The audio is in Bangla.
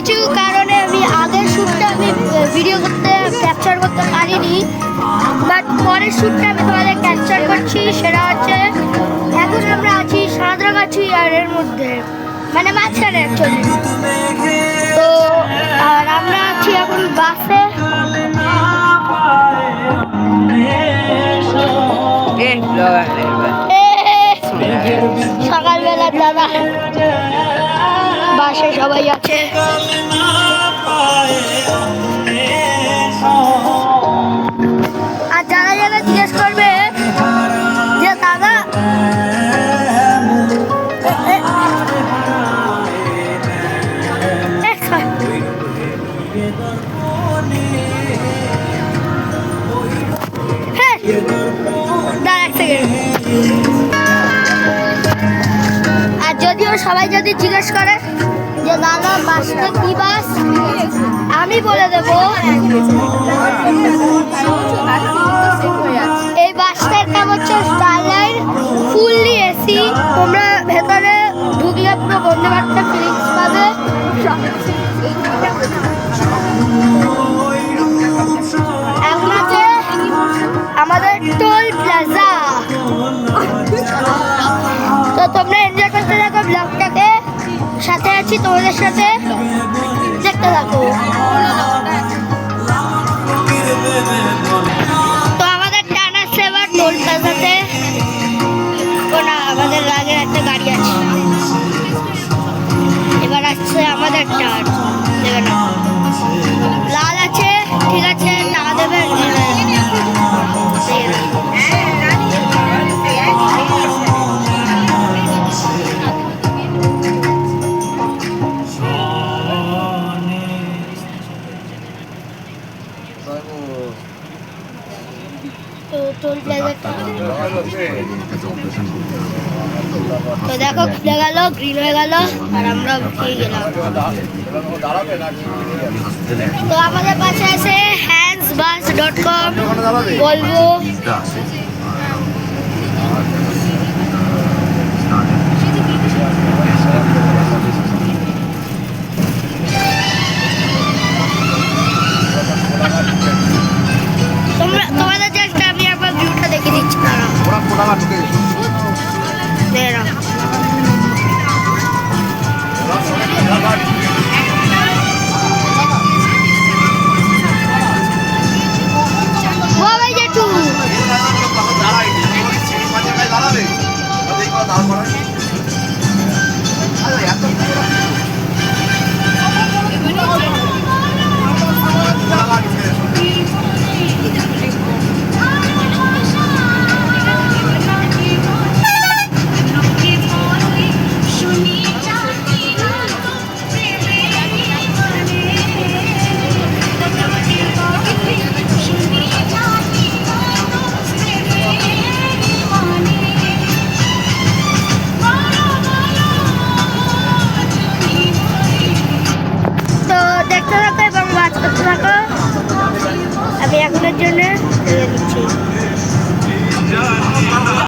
কিছু কারণে আমি আগের শ্যুটটা আমি ভিডিও করতে ক্যাপচার করতে পারিনি, বাট পরের শ্যুটটা আমি তোমাদের ক্যাপচার করছি। সেটা হচ্ছে এখন আমরা আছি সাঁতরাগাছি আর এর মধ্যে, মানে মাঝখানে অ্যাকচুয়ালি। তো আর আমরা আছি এখন বাসে। সকালবেলা দাদা বাসে সবাই আছে। আর যারা যারা জিজ্ঞেস করবে যে দাদা আর যদিও সবাই যদি জিজ্ঞেস করে যে দাদা বাসটা কি বাস, আমি বলে দেব এই বাসটার নাম হচ্ছে স্টারলাইন, ফুললি এসি। তোমরা ভেতরে ঢুকলে পুরো বন্দে ভারতের ফিলিংস পাবে। এখন আছে আমাদের টোল প্লাজা। তো তোমরা এনজয় করতে থাকো ব্লগটাকে, সাথে আছি তোমাদের সাথে, দেখতে থাকো। তো আমাদের টান আসছে এবার টোল প্লাজাতে। না, আমাদের আগের একটা গাড়ি আছে, এবার আসছে আমাদের টান। দেবে না, লাল আছে, ঠিক আছে, না দেবে। তো টোল প্লাজাটা তো দেখো খুলে গেল, গ্রিন হয়ে গেল, আর আমরা উঠে গেলাম। তো আমাদের পাশে আছে handsbus.com, বলবো